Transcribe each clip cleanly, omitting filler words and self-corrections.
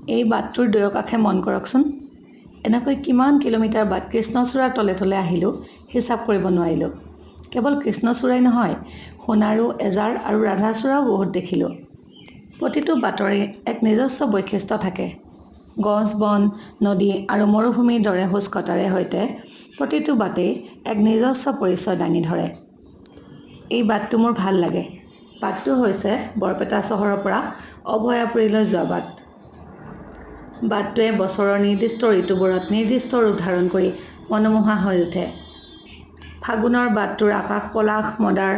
এই বাটটোৰ দুয়োকাষে মন কৰকচোন এনেকৈ কিমান কিলোমিটাৰ বাট কৃষ্ণচূড়াৰ তলে তলে আহিলোঁ হিচাপ কৰিব নোৱাৰিলোঁ কেৱল কৃষ্ণচূড়াই নহয় সোণাৰু এজাৰ আৰু ৰাধাচূড়াও বহুত দেখিলোঁ প্ৰতিটো বাটৰে এক নিজস্ব বৈশিষ্ট্য থাকে গছ বন নদী আৰু মৰুভূমিৰ দৰে হোচকটাৰে সৈতে প্ৰতিটো বাটেই এক নিজস্ব পৰিচয় দাঙি ধৰে এই বাটটো মোৰ ভাল লাগে বাটটো হৈছে বৰপেটা চহৰৰ পৰা অভয়াপুৰীলৈ যোৱা বাট বাটটোৱে বছৰৰ নিৰ্দিষ্ট ঋতুবোৰত নিৰ্দিষ্ট ৰূপ ধাৰণ কৰি মনোমোহা হৈ উঠে ফাগুনৰ বাটটোৰ আকাশ পলাশ মদাৰ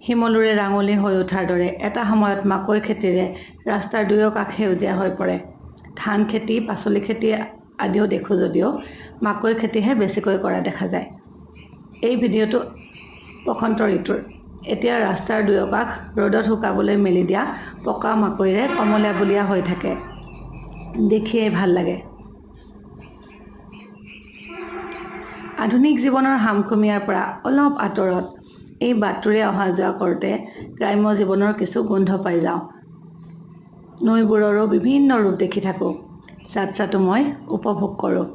হিমলুৰে ৰাঙলী হৈ উঠাৰ দৰে এটা সময়ত মাকৈ খেতিৰে ৰাস্তাৰ দুয়োকাষ সেউজীয়া হৈ পৰে ধান খেতি পাচলি খেতি আদিও দেখোঁ যদিও মাকৈ খেতিহে বেছিকৈ কৰা দেখা যায় এই ভিডিঅ'টো বসন্ত ঋতুৰ এতিয়া ৰাস্তাৰ দুয়োকাষ ৰ'দত শুকাবলৈ মেলি দিয়া পকা মাকৈৰে কমলীয়া বুলীয়া হৈ থাকে দেখিয়ে ভাল লাগে আধুনিক জীৱনৰ হামখুমীয়াৰ পৰা অলপ আঁতৰত এই বাটটোৰে অহা যোৱা কৰোঁতে গ্ৰাম্য জীৱনৰ কিছু গোন্ধ পাই যাওঁ নৈবোৰৰো বিভিন্ন ৰূপ দেখি থাকোঁ যাত্ৰাটো মই উপভোগ কৰোঁ